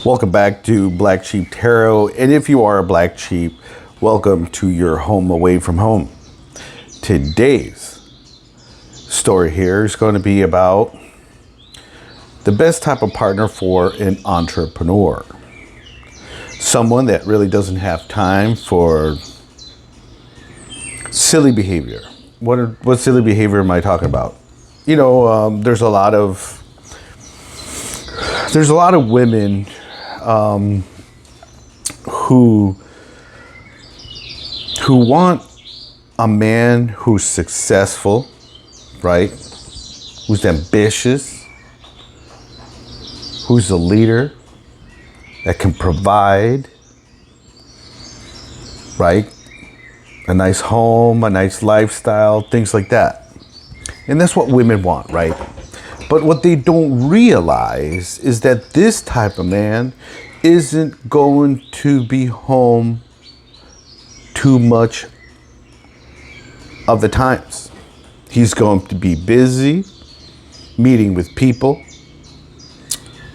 Welcome back to Black Sheep Tarot, and if you are a black sheep, welcome to your home away from home. Today's story here is going to be about the best type of partner for an entrepreneur. Someone that really doesn't have time for silly behavior. What silly behavior am I talking about? You know, there's a lot of women who want a man who's successful, right? Who's ambitious, who's a leader, that can provide, right? A nice home, a nice lifestyle, things like that. And that's what women want, right? But what they don't realize is that this type of man isn't going to be home too much of the times. He's going to be busy, meeting with people,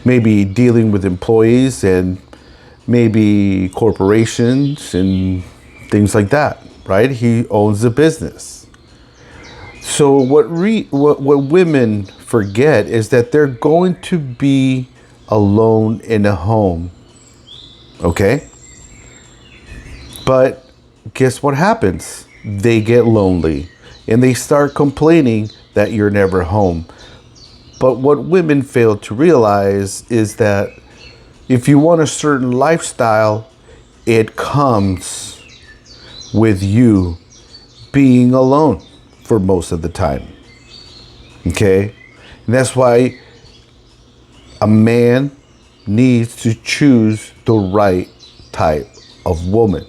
maybe dealing with employees and maybe corporations and things like that, right? He owns a business. So what women forget is that they're going to be alone in a home, okay? But guess what happens? They get lonely and they start complaining that you're never home. But what women fail to realize is that if you want a certain lifestyle, it comes with you being alone for most of the time. Okay? And that's why a man needs to choose the right type of woman.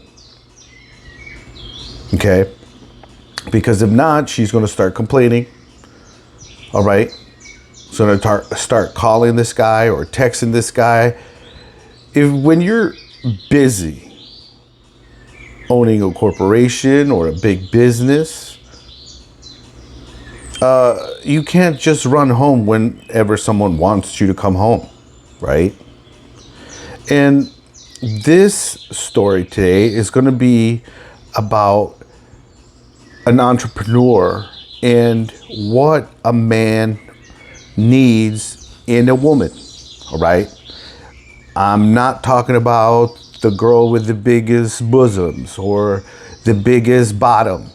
Okay? Because if not, she's going to start complaining. All right? She's going to start calling this guy or texting this guy. When you're busy owning a corporation or a big business, you can't just run home whenever someone wants you to come home, right? And this story today is going to be about an entrepreneur and what a man needs in a woman, all right? I'm not talking about the girl with the biggest bosoms or the biggest bottom.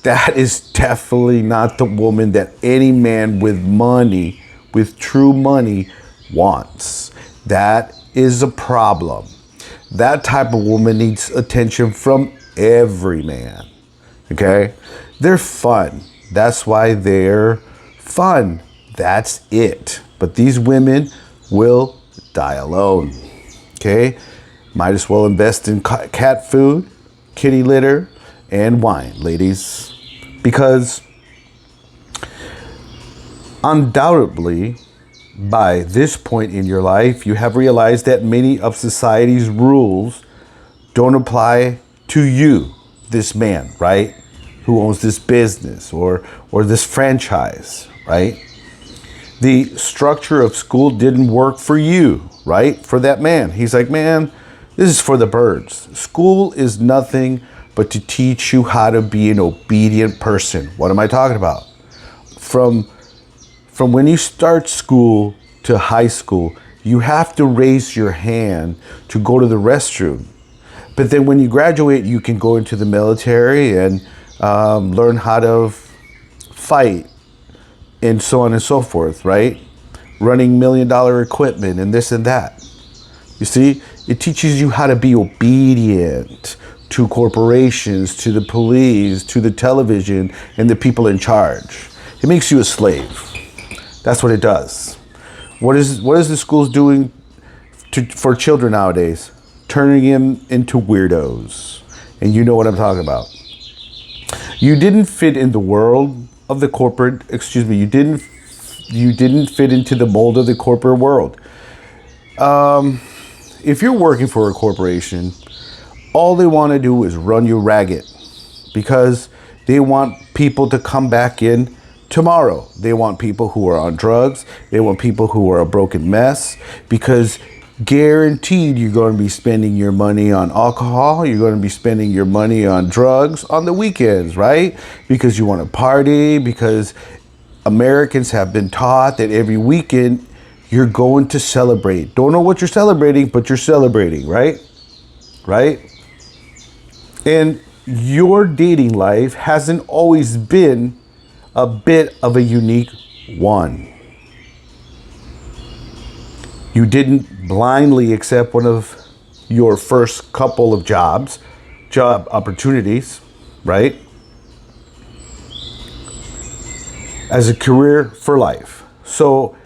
That is definitely not the woman that any man with money, with true money, wants. That is a problem. That type of woman needs attention from every man. Okay? They're fun. That's why they're fun. That's it. But these women will die alone. Okay? Might as well invest in cat food, kitty litter, and wine, ladies. Because undoubtedly, by this point in your life, you have realized that many of society's rules don't apply to you, this man, right? Who owns this business or this franchise, right? The structure of school didn't work for you, right? For that man. He's like, man, this is for the birds. School is nothing but to teach you how to be an obedient person. What am I talking about? From when you start school to high school, you have to raise your hand to go to the restroom. But then when you graduate, you can go into the military and learn how to fight and so on and so forth, right? Running $1 million equipment and this and that. You see, it teaches you how to be obedient to corporations, to the police, to the television, and the people in charge. It makes you a slave. That's what it does. What is the schools doing for children nowadays? Turning them into weirdos. And you know what I'm talking about. You didn't fit in the world of the corporate, you didn't fit into the mold of the corporate world. If you're working for a corporation, all they want to do is run you ragged because they want people to come back in tomorrow. They want people who are on drugs. They want people who are a broken mess because Guaranteed you're going to be spending your money on alcohol. You're going to be spending your money on drugs on the weekends, right? Because you want to party, because Americans have been taught that every weekend you're going to celebrate. Don't know what you're celebrating, but you're celebrating, right? Right? And your dating life hasn't always been a bit of a unique one. You didn't blindly accept one of your first couple of job opportunities, right? As a career for life. So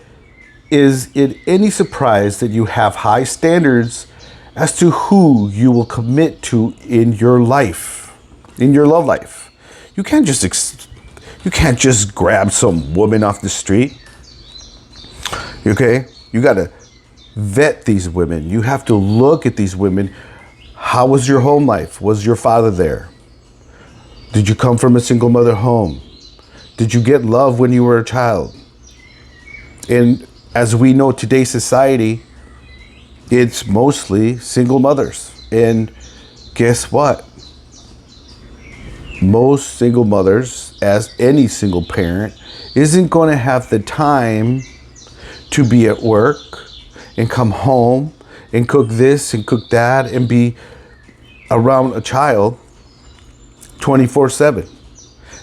is it any surprise that you have high standards as to who you will commit to in your life, in your love life? You can't just grab some woman off the street. Okay? You got to vet these women. You have to look at these women. How was your home life? Was your father there? Did you come from a single mother home? Did you get love when you were a child? And as we know, today's society, it's mostly single mothers. And guess what? Most single mothers, as any single parent, isn't going to have the time to be at work and come home and cook this and cook that and be around a child 24/7.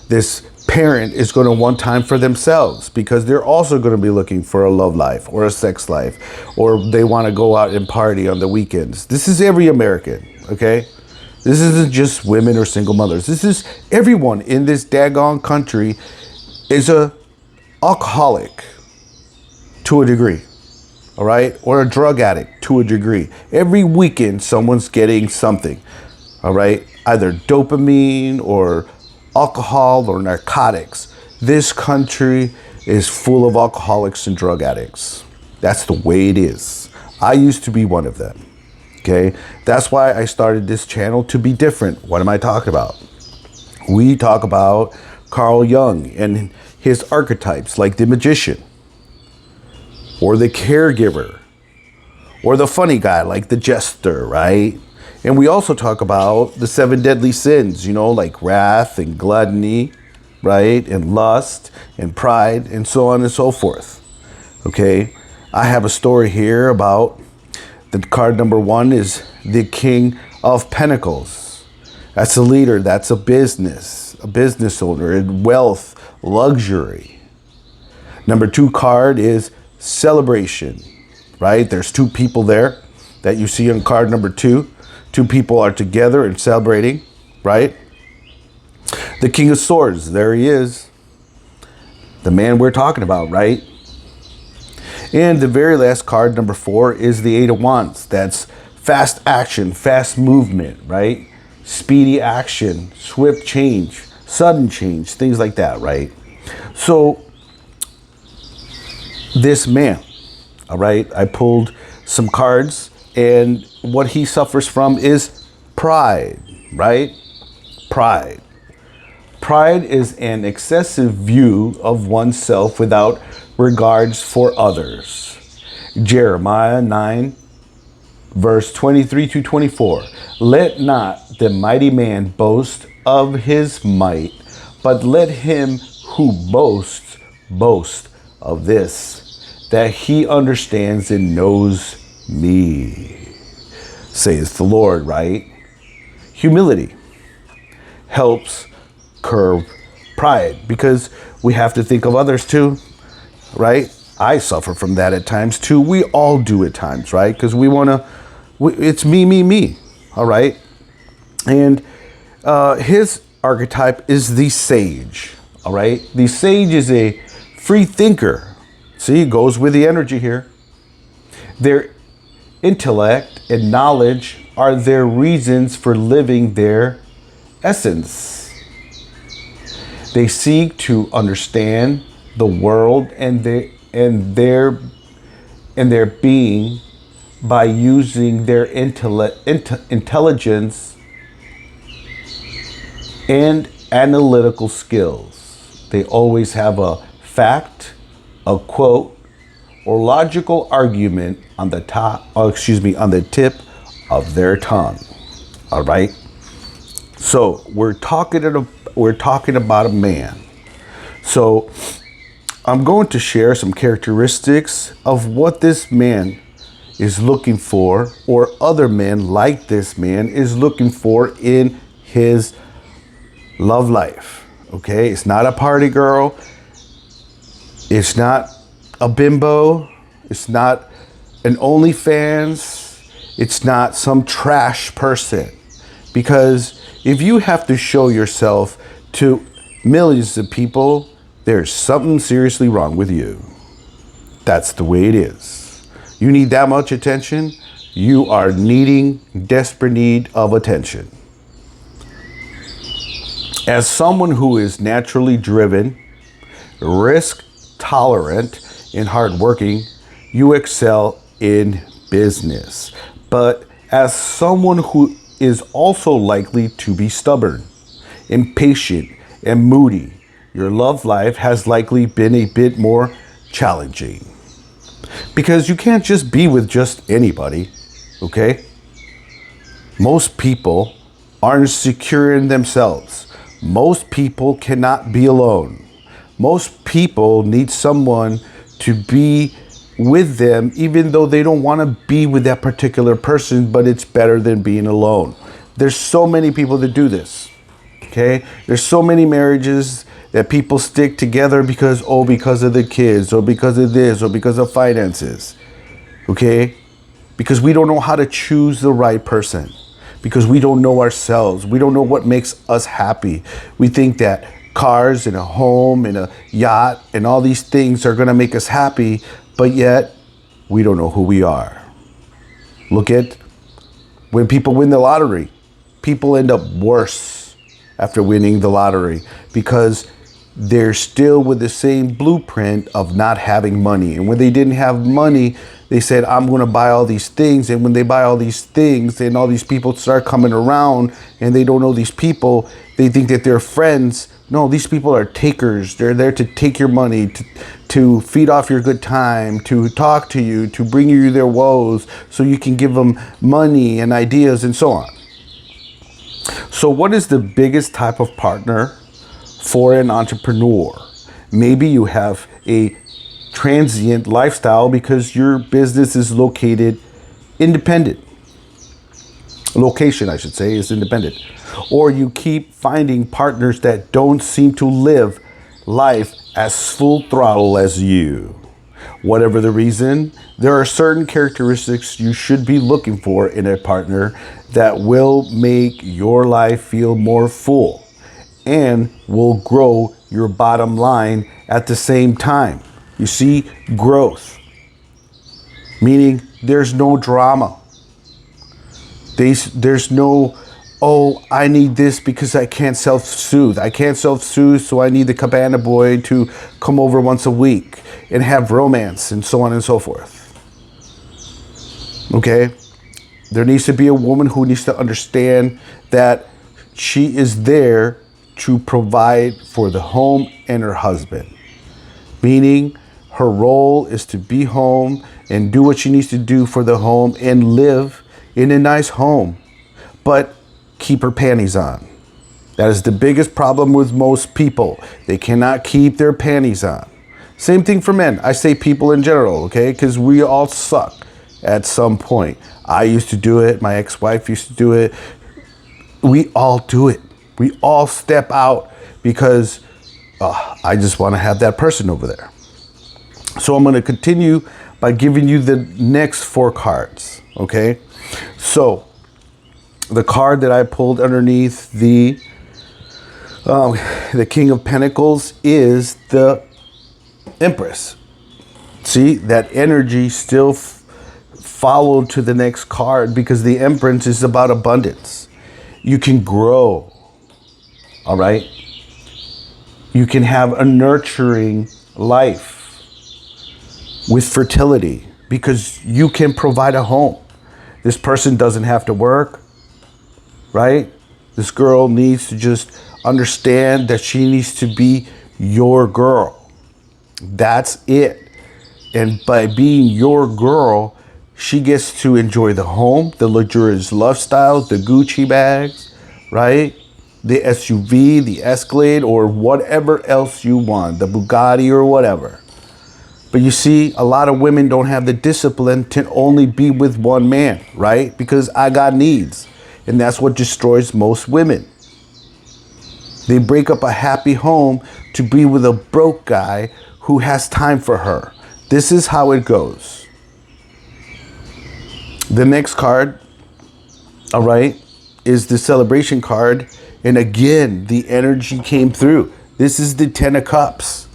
This parent is going to want time for themselves because they're also going to be looking for a love life or a sex life, or they want to go out and party on the weekends. This is every American, okay? This isn't just women or single mothers. This is everyone in this daggone country is a alcoholic to a degree. All right, or a drug addict to a degree. Every weekend, someone's getting something. All right, either dopamine or alcohol or narcotics. This country is full of alcoholics and drug addicts. That's the way it is. I used to be one of them. Okay, that's why I started this channel, to be different. What am I talking about? We talk about Carl Jung and his archetypes, like the magician, or the caregiver, or the funny guy like the jester, right? And we also talk about the 7 deadly sins, like wrath and gluttony, right? And lust and pride and so on and so forth. Okay, I have a story here about the card number 1 is the King of Pentacles. That's a leader, that's a business owner, and wealth, luxury. Number 2 card is celebration, right? There's 2 people there that you see on card number 2. 2 people are together and celebrating, right? The King of Swords, there he is. The man we're talking about, right? And the very last card, number 4, is the 8 of Wands. That's fast action, fast movement, right? Speedy action, swift change, sudden change, things like that, right? So this man, all right, I pulled some cards, and what he suffers from is pride, right? Pride. Pride is an excessive view of oneself without regards for others. Jeremiah 9, verse 23 to 24. Let not the mighty man boast of his might, but let him who boasts boast of this, that he understands and knows me, says the Lord, right? Humility helps curb pride, because we have to think of others too, right? I suffer from that at times too. We all do at times, right? Because we want to, it's me, all right? And his archetype is the sage, all right? The sage is a free thinker. See, it goes with the energy here. Their intellect and knowledge are their reasons for living their essence. They seek to understand the world and their being by using their intelligence and analytical skills. They always have a fact, a quote, or logical argument on the on the tip of their tongue. All right. So we're talking about a man. So I'm going to share some characteristics of what this man is looking for, or other men like this man is looking for in his love life. Okay, it's not a party girl. It's not a bimbo. It's not an OnlyFans. It's not some trash person. Because if you have to show yourself to millions of people, there's something seriously wrong with you. That's the way it is. You need that much attention, you are desperate need of attention. As someone who is naturally driven, risk tolerant, and hardworking, you excel in business. But as someone who is also likely to be stubborn, impatient, and moody, your love life has likely been a bit more challenging. Because you can't just be with just anybody, okay? Most people aren't secure in themselves. Most people cannot be alone. Most people need someone to be with them, even though they don't want to be with that particular person, but it's better than being alone. There's so many people that do this, okay? There's so many marriages that people stick together because of the kids, or because of this, or because of finances, okay? Because we don't know how to choose the right person, because we don't know ourselves. We don't know what makes us happy. We think that cars and a home and a yacht and all these things are gonna make us happy, but yet we don't know who we are. Look at when people win the lottery. People end up worse after winning the lottery because they're still with the same blueprint of not having money. And when they didn't have money, they said, I'm going to buy all these things. And when they buy all these things, and all these people start coming around and they don't know these people, they think that they're friends. No, these people are takers. They're there to take your money, to feed off your good time, to talk to you, to bring you their woes so you can give them money and ideas and so on. So what is the biggest type of partner for an entrepreneur? Maybe you have a transient lifestyle because your business is location, I should say, is independent. Or you keep finding partners that don't seem to live life as full throttle as you. Whatever the reason, there are certain characteristics you should be looking for in a partner that will make your life feel more full and will grow your bottom line at the same time. You see, growth, meaning there's no drama. There's no, oh, I need this because I can't self-soothe. I can't self-soothe, so I need the cabana boy to come over once a week and have romance and so on and so forth. Okay? There needs to be a woman who needs to understand that she is there to provide for the home and her husband. Meaning her role is to be home and do what she needs to do for the home and live in a nice home, but keep her panties on. That is the biggest problem with most people. They cannot keep their panties on. Same thing for men. I say people in general, okay? Because we all suck at some point. I used to do it. My ex-wife used to do it. We all do it. We all step out because I just want to have that person over there. So I'm going to continue by giving you the next 4 cards, okay? So the card that I pulled underneath the King of Pentacles is the Empress. See, that energy still followed to the next card because the Empress is about abundance. You can grow, all right? You can have a nurturing life with fertility because you can provide a home. This person doesn't have to work, right? This girl needs to just understand that she needs to be your girl. That's it. And by being your girl, she gets to enjoy the home, the luxurious lifestyle, the Gucci bags, right? The SUV, the Escalade, or whatever else you want, the Bugatti or whatever. But you see, a lot of women don't have the discipline to only be with one man, right? Because I got needs. And that's what destroys most women. They break up a happy home to be with a broke guy who has time for her. This is how it goes. The next card, all right, is the celebration card. And again, the energy came through. This is the Ten of Cups.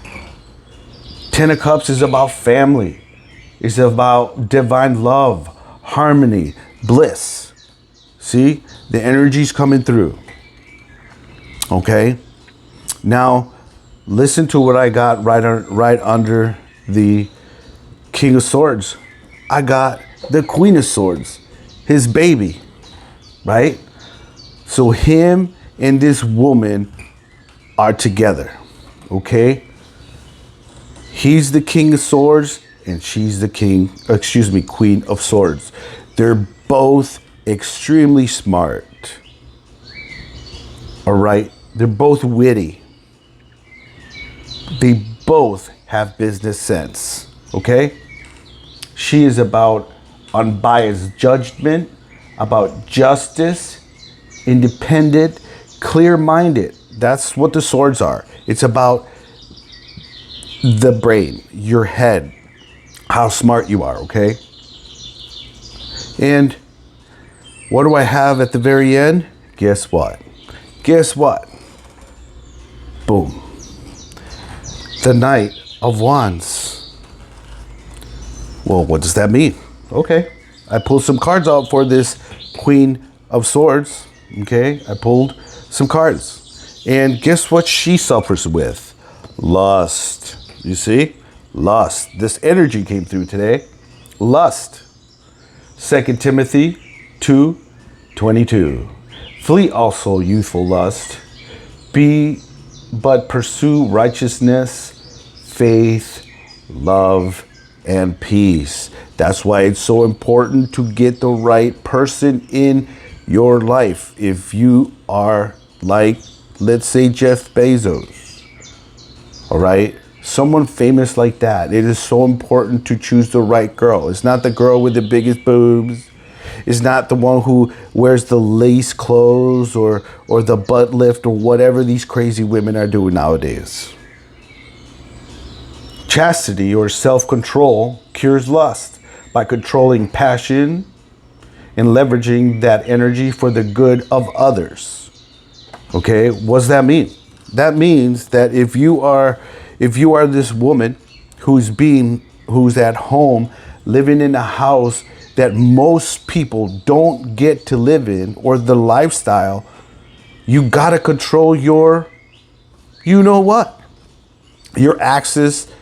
Ten of Cups is about family. It's about divine love, harmony, bliss. See, the energy's coming through. Okay. Now, listen to what I got right under the King of Swords. I got the Queen of Swords, his baby, right? So him and this woman are together, okay? He's the King of Swords and she's the Queen of Swords. They're both extremely smart, all right? They're both witty. They both have business sense, okay? She is about unbiased judgment, about justice, independent, clear-minded. That's what the swords are. It's about the brain, your head, how smart you are, okay? And what do I have at the very end? Guess what? Guess what? Boom. The Knight of Wands. Well, what does that mean? Okay. I pulled some cards out for this Queen of Swords. Okay. I pulled some cards. And guess what she suffers with? Lust. You see? Lust. This energy came through today. Lust. 2 Timothy 2:22. Flee also youthful lust. But pursue righteousness, faith, love, and peace. That's why it's so important to get the right person in your life. If you are like, let's say, Jeff Bezos, all right? Someone famous like that. It is so important to choose the right girl. It's not the girl with the biggest boobs. It's not the one who wears the lace clothes or the butt lift or whatever these crazy women are doing nowadays. Chastity or self-control cures lust by controlling passion and leveraging that energy for the good of others. Okay, what does that mean? That means that if you are this woman who's at home living in a house that most people don't get to live in, or the lifestyle, you gotta control your, you know what? Your access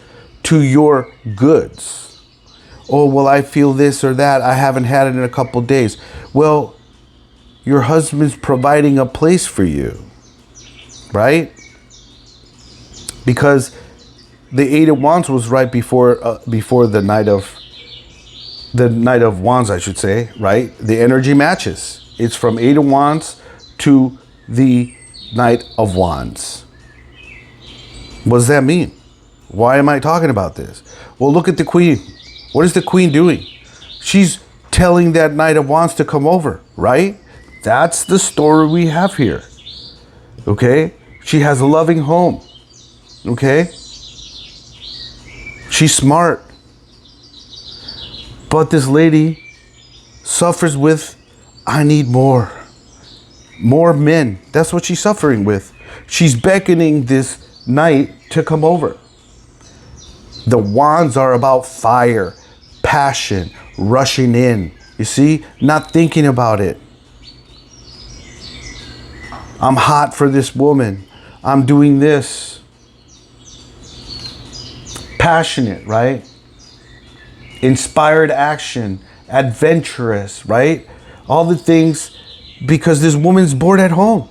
to your goods. Oh, well, I feel this or that. I haven't had it in a couple days. Well, your husband's providing a place for you, right? Because the Eight of Wands was right before the Knight of Wands, I should say, right? The energy matches. It's from Eight of Wands to the Knight of Wands. What does that mean? Why am I talking about this? Well, look at the Queen. What is the Queen doing? She's telling that Knight of Wands to come over, right? That's the story we have here. Okay? She has a loving home. Okay? She's smart. But this lady suffers with, I need more. More men. That's what she's suffering with. She's beckoning this knight to come over. The wands are about fire, passion, rushing in. You see? Not thinking about it. I'm hot for this woman. I'm doing this. Passionate, right? Inspired action, adventurous, right? All the things, because this woman's bored at home.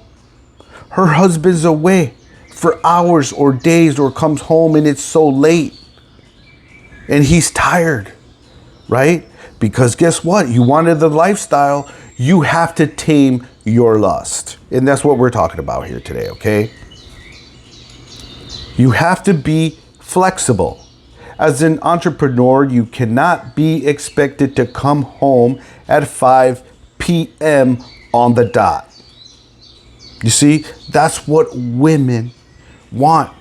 Her husband's away for hours or days, or comes home and it's so late. And he's tired, right? Because guess what? You wanted the lifestyle. You have to tame your lust. And that's what we're talking about here today, okay? You have to be flexible. As an entrepreneur, you cannot be expected to come home at 5 p.m. on the dot. You see, that's what women want.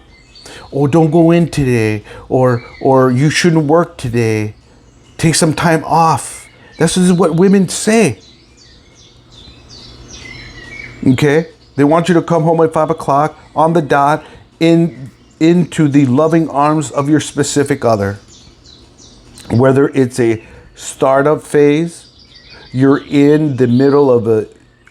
Oh, don't go in today, or you shouldn't work today. Take some time off. This is what women say. Okay? They want you to come home at 5 o'clock on the dot into the loving arms of your specific other. Whether it's a startup phase, you're in the middle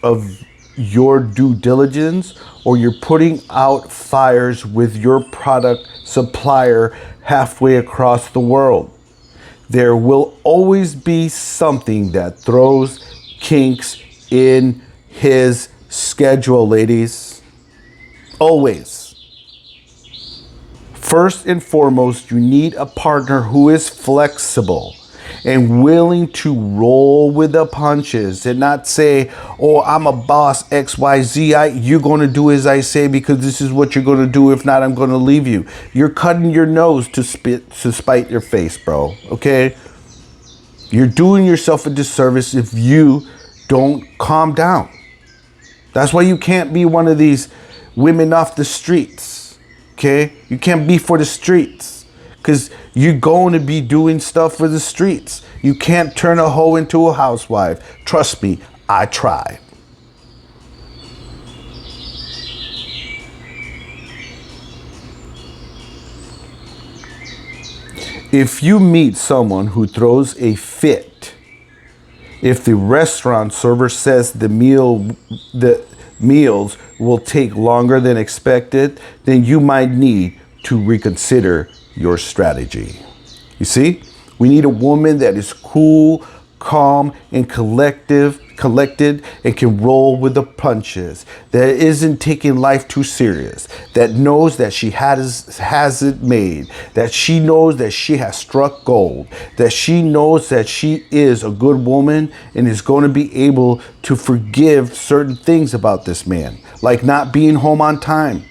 of your due diligence, or you're putting out fires with your product supplier halfway across the world. There will always be something that throws kinks in his schedule, ladies. Always. First and foremost, you need a partner who is flexible and willing to roll with the punches and not say, oh, I'm a boss, XYZ. You're going to do as I say because this is what you're going to do. If not, I'm going to leave you. You're cutting your nose to spite your face, bro. Okay? You're doing yourself a disservice if you don't calm down. That's why you can't be one of these women off the streets. Okay? You can't be for the streets. Because you're going to be doing stuff for the streets. You can't turn a hoe into a housewife. Trust me, I tried. If you meet someone who throws a fit, if the restaurant server says the meals will take longer than expected, then you might need to reconsider your strategy. You see, we need a woman that is cool, calm, and collected and can roll with the punches, that isn't taking life too serious, that knows that she has it made, that she knows that she has struck gold, that she knows that she is a good woman and is going to be able to forgive certain things about this man, like not being home on time.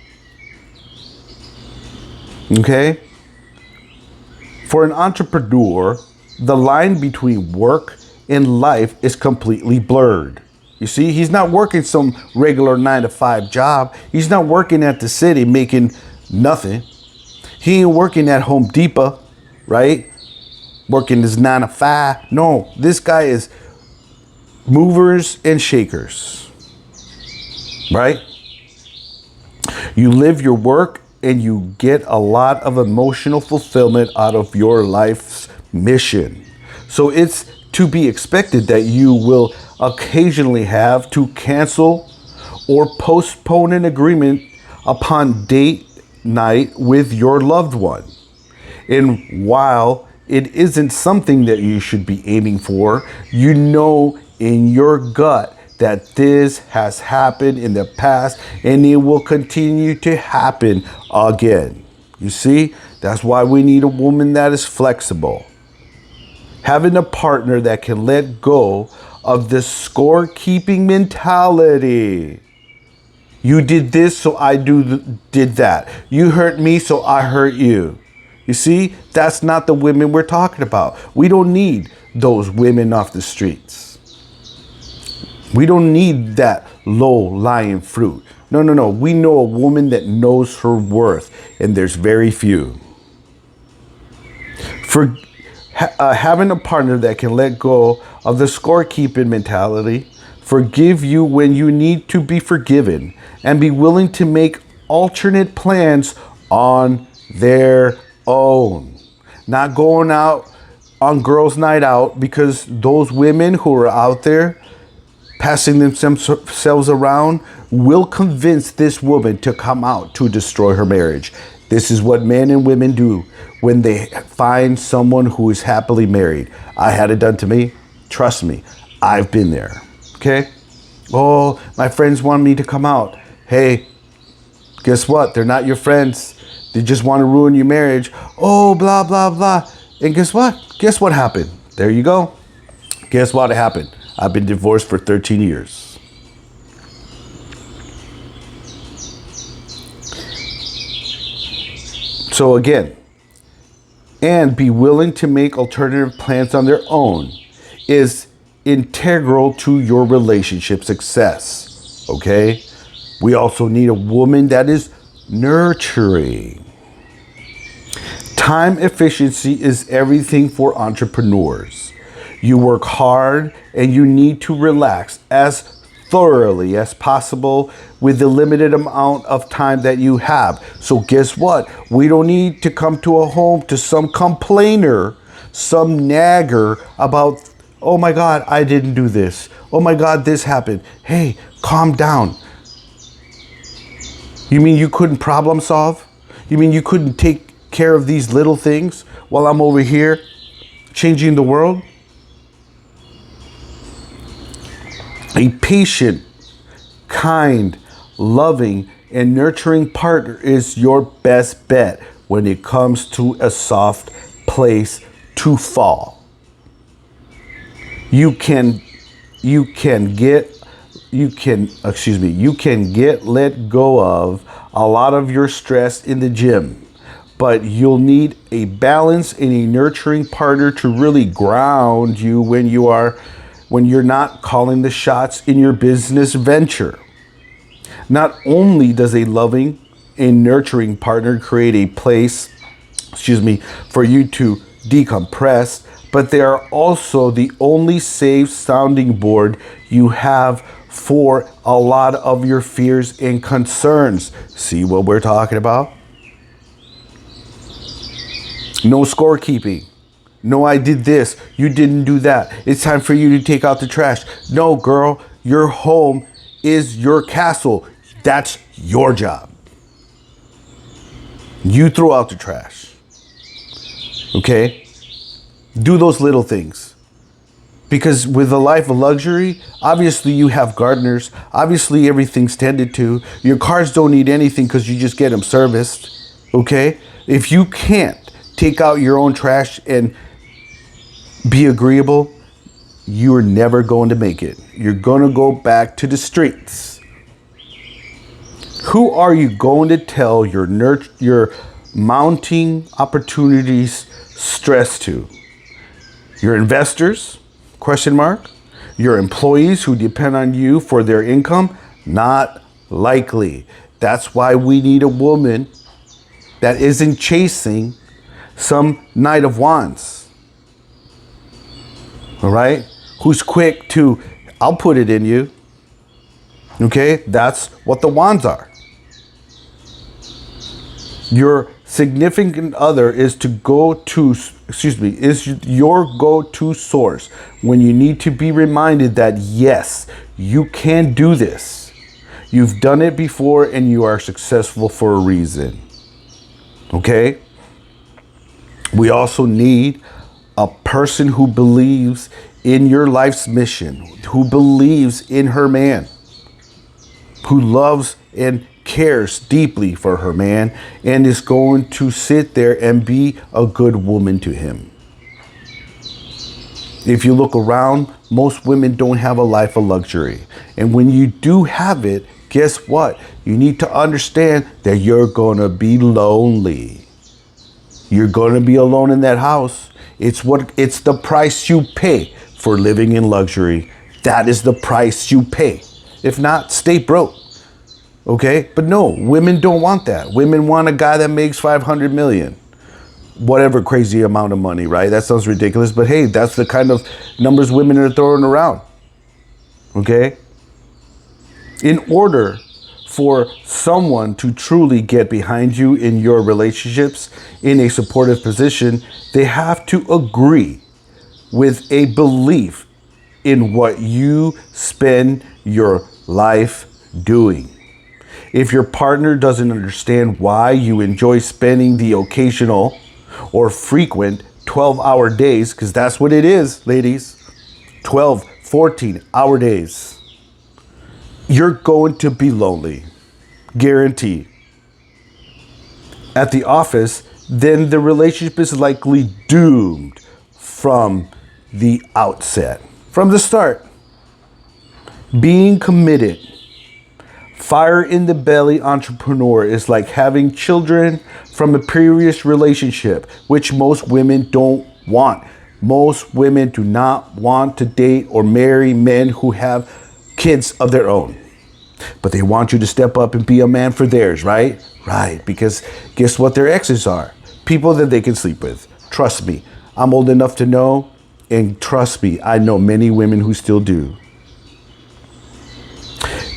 Okay? For an entrepreneur, the line between work and life is completely blurred. You see, he's not working some regular 9-to-5 job. He's not working at the city making nothing. He ain't working at Home Depot, right? Working his 9-to-5. No, this guy is movers and shakers, right? You live your work and you get a lot of emotional fulfillment out of your life's mission. So it's to be expected that you will occasionally have to cancel or postpone an agreement upon date night with your loved one. And while it isn't something that you should be aiming for, you know in your gut that this has happened in the past and it will continue to happen again. You see, that's why we need a woman that is flexible. Having a partner that can let go of the scorekeeping mentality. You did this, so I did that. You hurt me, so I hurt you. You see, that's not the women we're talking about. We don't need those women off the streets. We don't need that low-lying fruit. No. We know a woman that knows her worth, and there's very few. For having a partner that can let go of the scorekeeping mentality, forgive you when you need to be forgiven, and be willing to make alternate plans on their own. Not going out on girls' night out, because those women who are out there passing themselves around will convince this woman to come out to destroy her marriage. This is what men and women do when they find someone who is happily married. I had it done to me. Trust me, I've been there. Okay? Oh, my friends want me to come out. Hey, guess what? They're not your friends. They just want to ruin your marriage. Oh, blah, blah, blah. And guess what? Guess what happened? There you go. Guess what happened? I've been divorced for 13 years. So again, and be willing to make alternative plans on their own is integral to your relationship success. Okay? We also need a woman that is nurturing. Time efficiency is everything for entrepreneurs. You work hard and you need to relax as thoroughly as possible with the limited amount of time that you have. So guess what? We don't need to come to a home to some complainer, some nagger about, oh my God, I didn't do this. Oh my God, this happened. Hey, calm down. You mean you couldn't problem solve? You mean you couldn't take care of these little things while I'm over here changing the world? A patient, kind, loving, and nurturing partner is your best bet when it comes to a soft place to fall. You can get let go of a lot of your stress in the gym, but you'll need a balance and a nurturing partner to really ground you when you're not calling the shots in your business venture. Not only does a loving and nurturing partner create a place, for you to decompress, but they are also the only safe sounding board you have for a lot of your fears and concerns. See what we're talking about? No scorekeeping. No, I did this. You didn't do that. It's time for you to take out the trash. No, girl, your home is your castle. That's your job. You throw out the trash. Okay? Do those little things. Because with a life of luxury, obviously you have gardeners. Obviously everything's tended to. Your cars don't need anything because you just get them serviced. Okay? If you can't take out your own trash and be agreeable, you're never going to make it. You're going to go back to the streets. Who are you going to tell your mounting opportunities stress to? Your investors? Question mark. Your employees who depend on you for their income? Not likely. That's why we need a woman that isn't chasing some Knight of Wands. All right? Who's quick to, I'll put it in you. Okay? That's what the wands are. Your significant other is your go-to source when you need to be reminded that yes, you can do this. You've done it before and you are successful for a reason. Okay? We also need a person who believes in your life's mission, who believes in her man, who loves and cares deeply for her man, and is going to sit there and be a good woman to him. If you look around, most women don't have a life of luxury. And when you do have it, guess what? You need to understand that you're going to be lonely. You're going to be alone in that house. It's the price you pay for living in luxury. That is the price you pay. If not, stay broke. Okay? But no, women don't want that. Women want a guy that makes 500 million. Whatever crazy amount of money, right? That sounds ridiculous, but hey, that's the kind of numbers women are throwing around. Okay? In order for someone to truly get behind you in your relationships in a supportive position, they have to agree with a belief in what you spend your life doing. If your partner doesn't understand why you enjoy spending the occasional or frequent 12-hour days, because that's what it is, ladies, 12, 14-hour days, you're going to be lonely. Guaranteed. At the office, then the relationship is likely doomed from the outset. From the start, being committed, fire in the belly entrepreneur is like having children from a previous relationship, which most women don't want. Most women do not want to date or marry men who have kids of their own. But they want you to step up and be a man for theirs, right? Right, because guess what their exes are? People that they can sleep with. Trust me, I'm old enough to know, and trust me, I know many women who still do.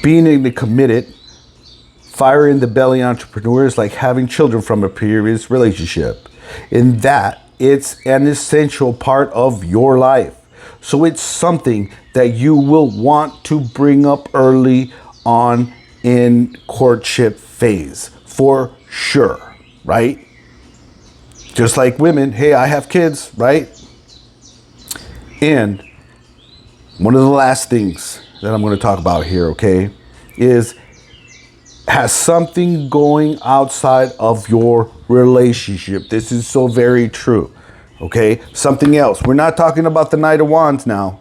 Being a committed, fire in the belly entrepreneur is like having children from a previous relationship. In that, it's an essential part of your life. So it's something that you will want to bring up early on in courtship phase, for sure, right? Just like women, hey, I have kids, right? And one of the last things that I'm going to talk about here, okay, is has something going outside of your relationship. This is so very true, okay? Something else. We're not talking about the Knight of Wands now,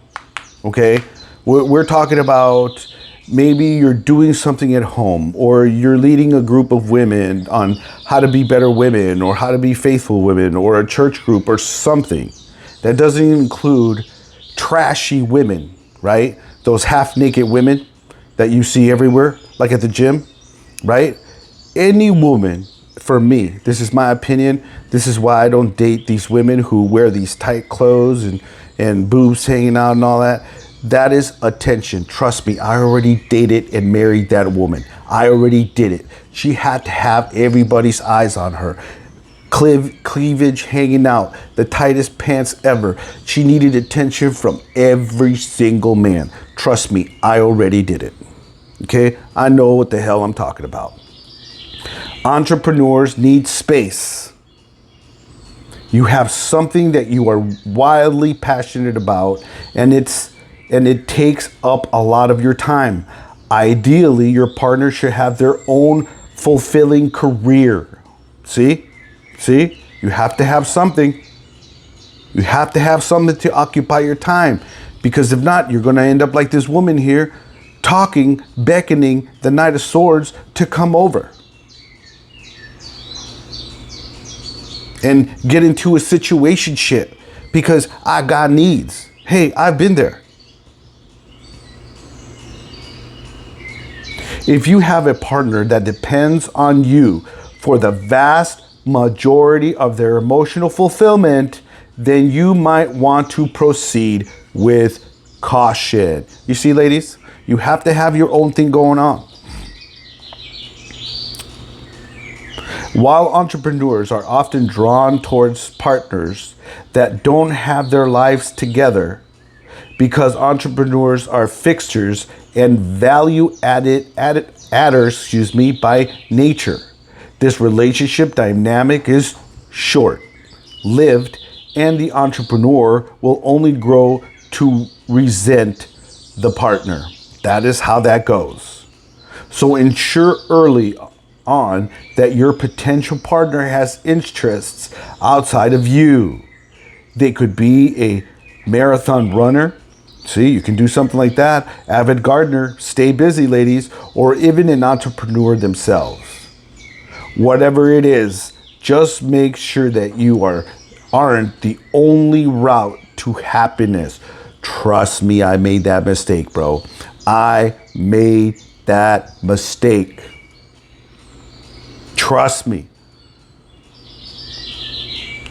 okay? We're talking about maybe you're doing something at home, or you're leading a group of women on how to be better women, or how to be faithful women, or a church group or something. That doesn't even include trashy women, right? Those half-naked women that you see everywhere, like at the gym, right? Any woman, for me, this is my opinion, this is why I don't date these women who wear these tight clothes and boobs hanging out and all that. That is attention. Trust me, I already dated and married that woman. I already did it. She had to have everybody's eyes on her. Cleavage hanging out, the tightest pants ever. She needed attention from every single man. Trust me, I already did it. Okay? I know what the hell I'm talking about. Entrepreneurs need space. You have something that you are wildly passionate about, and it takes up a lot of your time. Ideally, your partner should have their own fulfilling career. See? You have to have something. You have to have something to occupy your time. Because if not, you're going to end up like this woman here, talking, beckoning the Knight of Swords to come over. And get into a situationship because I got needs. Hey, I've been there. If you have a partner that depends on you for the vast majority of their emotional fulfillment, then you might want to proceed with caution. You see, ladies, you have to have your own thing going on. While entrepreneurs are often drawn towards partners that don't have their lives together, because entrepreneurs are fixtures and value adders, by nature. This relationship dynamic is short-lived, and the entrepreneur will only grow to resent the partner. That is how that goes. So ensure early on that your potential partner has interests outside of you. They could be a marathon runner. See, you can do something like that. Avid gardener, stay busy, ladies, or even an entrepreneur themselves. Whatever it is, just make sure that you aren't the only route to happiness. Trust me, I made that mistake, bro. I made that mistake. Trust me.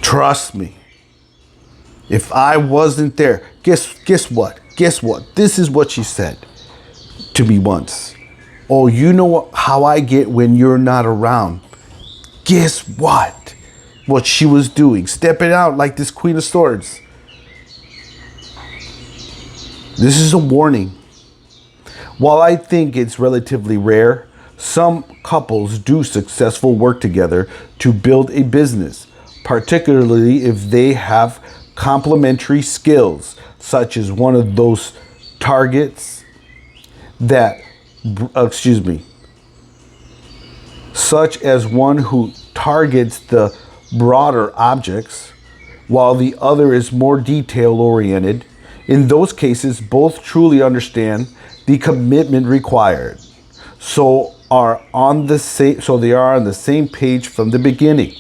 Trust me. If I wasn't there, guess what? Guess what? This is what she said to me once. Oh, you know how I get when you're not around. Guess what? What she was doing, stepping out like this Queen of Swords. This is a warning. While I think it's relatively rare, some couples do successful work together to build a business, particularly if they have complementary skills, such as one of those targets that, such as one who targets the broader objects, while the other is more detail oriented. In those cases, both truly understand the commitment required. So they are on the same page from the beginning.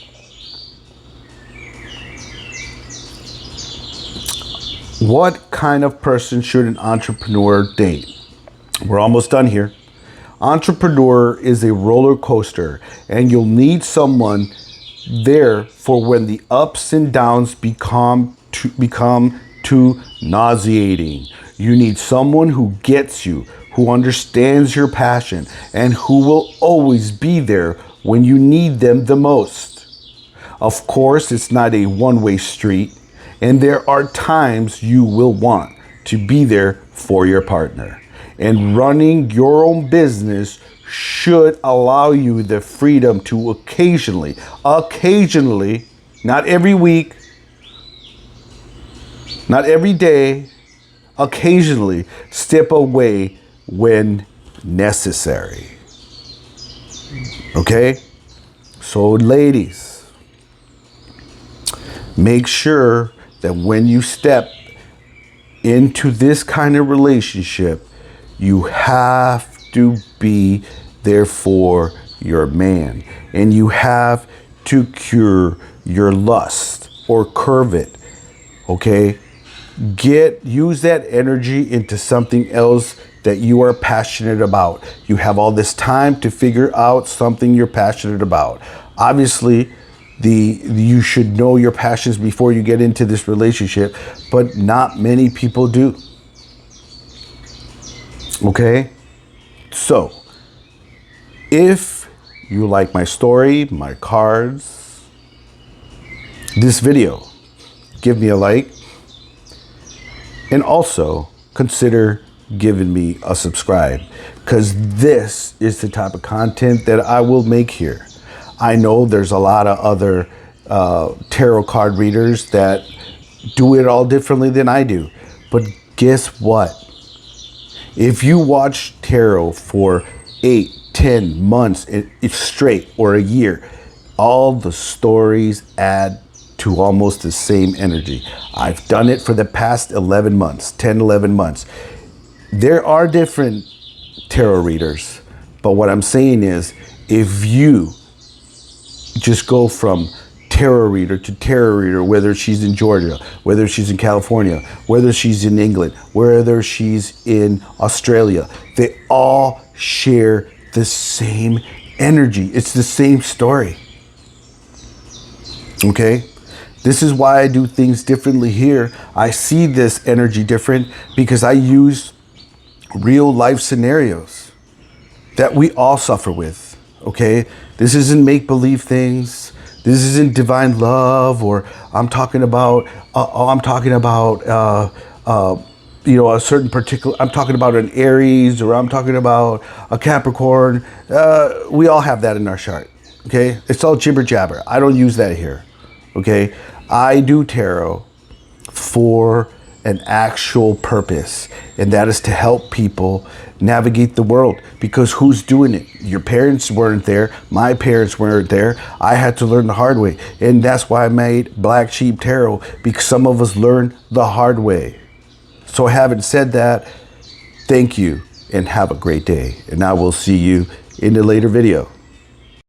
What kind of person should an entrepreneur date? We're almost done here. Entrepreneur is a roller coaster, and you'll need someone there for when the ups and downs become too nauseating. You need someone who gets you, who understands your passion, and who will always be there when you need them the most. Of course, it's not a one-way street, and there are times you will want to be there for your partner. And running your own business should allow you the freedom to occasionally, not every week, not every day, occasionally step away when necessary. Okay? So ladies, make sure that when you step into this kind of relationship, you have to be there for your man, and you have to cure your lust or curve it. Okay? Use that energy into something else that you are passionate about. You have all this time to figure out something you're passionate about. Obviously, you should know your passions before you get into this relationship, but not many people do. Okay? So, if you like my story, my cards, this video, give me a like. And also consider giving me a subscribe, because this is the type of content that I will make here. I know there's a lot of other tarot card readers that do it all differently than I do. But guess what? If you watch tarot for 8, 10 months straight or a year, all the stories add to almost the same energy. I've done it for the past 11 months, 10, 11 months. There are different tarot readers, but what I'm saying is, if you just go from tarot reader to tarot reader, whether she's in Georgia, whether she's in California, whether she's in England, whether she's in Australia, they all share the same energy. It's the same story. Okay? This is why I do things differently here. I see this energy different because I use real life scenarios that we all suffer with. Okay? This isn't make-believe things. This isn't divine love, or I'm talking about a certain particular, I'm talking about an Aries, or I'm talking about a Capricorn. We all have that in our chart. Okay? It's all jibber jabber. I don't use that here. Okay? I do tarot for an actual purpose, and that is to help people navigate the world. Because who's doing it? Your parents weren't there. My parents weren't there. I had to learn the hard way. And that's why I made Black Sheep Tarot, because some of us learn the hard way. So having said that, thank you and have a great day. And I will see you in a later video.